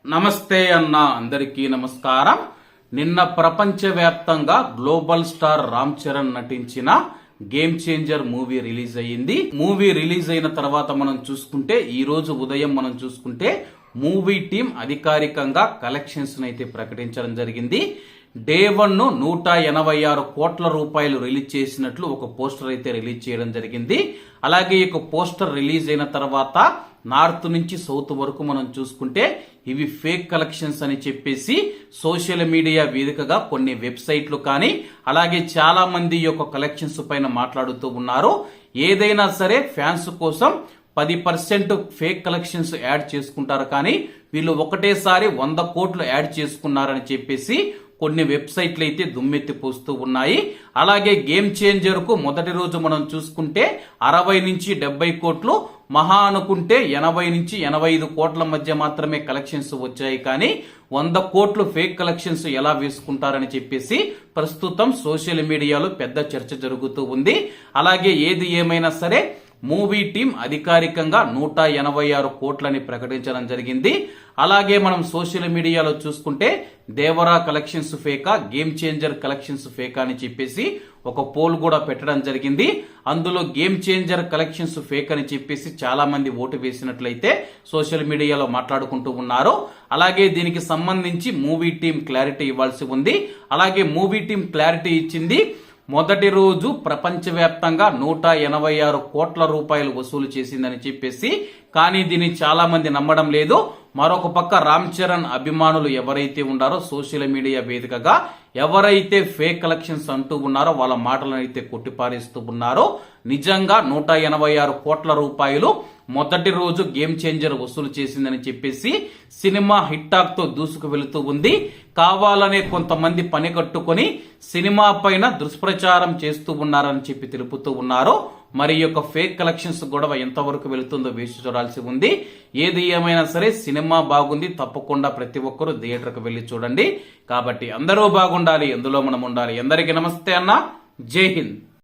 నమస్తే అన్న అందరికీ నమస్కారం. నిన్న ప్రపంచవ్యాప్తంగా గ్లోబల్ స్టార్ రామ్ చరణ్ నటించిన గేమ్ చేంజర్ మూవీ రిలీజ్ అయ్యింది. మూవీ రిలీజ్ అయిన తర్వాత మనం చూసుకుంటే ఈ రోజు ఉదయం మనం చూసుకుంటే మూవీ టీం అధికారికంగా కలెక్షన్స్ అయితే ప్రకటించడం జరిగింది. డే 1 186 కోట్ల రూపాయలు రిలీజ్ చేసినట్లు ఒక పోస్టర్ అయితే రిలీజ్ చేయడం జరిగింది. అలాగే ఈ పోస్టర్ రిలీజ్ అయిన తర్వాత నార్త్ నుంచి సౌత్ వరకు మనం చూసుకుంటే ఇవి ఫేక్ కలెక్షన్స్ అని చెప్పేసి సోషల్ మీడియా వేదికగా కొన్ని వెబ్సైట్లు కానీ అలాగే చాలా మంది ఈ యొక్క కలెక్షన్స్ పైన మాట్లాడుతూ ఉన్నారు. ఏదైనా సరే ఫ్యాన్స్ కోసం 10% ఫేక్ కలెక్షన్స్ యాడ్ చేసుకుంటారు, కానీ వీళ్ళు ఒకటేసారి 100 కోట్లు యాడ్ చేసుకున్నారని చెప్పేసి కొన్ని వెబ్సైట్లు అయితే దుమ్మెత్తి పోస్తూ ఉన్నాయి. అలాగే గేమ్ చేంజర్ కు మొదటి రోజు మనం చూసుకుంటే 60 నుంచి 70 కోట్లు, మహా అనుకుంటే 80 నుంచి 85 కోట్ల మధ్య మాత్రమే కలెక్షన్స్ వచ్చాయి. కానీ 100 కోట్లు ఫేక్ కలెక్షన్స్ ఎలా వేసుకుంటారని చెప్పేసి ప్రస్తుతం సోషల్ మీడియాలో పెద్ద చర్చ జరుగుతూ ఉంది. అలాగే ఏది ఏమైనా సరే మూవీ టీం అధికారికంగా 186 కోట్లని ప్రకటించడం జరిగింది. అలాగే మనం సోషల్ మీడియాలో చూసుకుంటే దేవరా కలెక్షన్స్ ఫేకా, గేమ్ చేంజర్ కలెక్షన్స్ ఫేకా అని చెప్పేసి ఒక పోల్ కూడా పెట్టడం జరిగింది. అందులో గేమ్ చేంజర్ కలెక్షన్స్ ఫేక్ అని చెప్పేసి చాలా మంది ఓటు వేసినట్లయితే సోషల్ మీడియాలో మాట్లాడుకుంటూ ఉన్నారు. అలాగే దీనికి సంబంధించి మూవీ టీం క్లారిటీ ఇవ్వాల్సి ఉంది. అలాగే మూవీ టీం క్లారిటీ ఇచ్చింది. మొదటి రోజు ప్రపంచవ్యాప్తంగా 186 కోట్ల రూపాయలు వసూలు చేసిందని చెప్పేసి, కానీ దీన్ని చాలా మంది నమ్మడం లేదు. మరొక పక్క రామ్ చరణ్ అభిమానులు ఎవరైతే ఉన్నారో సోషల్ మీడియా వేదికగా ఎవరైతే ఫేక్ కలెక్షన్స్ అంటూ ఉన్నారో వాళ్ళ మాటలను అయితే కొట్టిపారేస్తూ ఉన్నారో. నిజంగా 186 కోట్ల రూపాయలు మొదటి రోజు గేమ్ చేంజర్ వసూలు చేసిందని చెప్పేసి సినిమా హిట్ టాక్ తో దూసుకు వెళుతూ ఉంది. కావాలనే కొంతమంది పని కట్టుకుని సినిమా పైన దుష్ప్రచారం చేస్తూ ఉన్నారని చెప్పి తెలుపుతూ ఉన్నారు. మరి యొక్క ఫేక్ కలెక్షన్స్ గొడవ ఎంతవరకు వెళుతుందో వేసి చూడాల్సి ఉంది. ఏది ఏమైనా సరే సినిమా బాగుంది, తప్పకుండా ప్రతి ఒక్కరూ థియేటర్కి వెళ్లి చూడండి. కాబట్టి అందరూ బాగుండాలి, అందులో మనం ఉండాలి. అందరికీ నమస్తే అన్న, జై హింద్.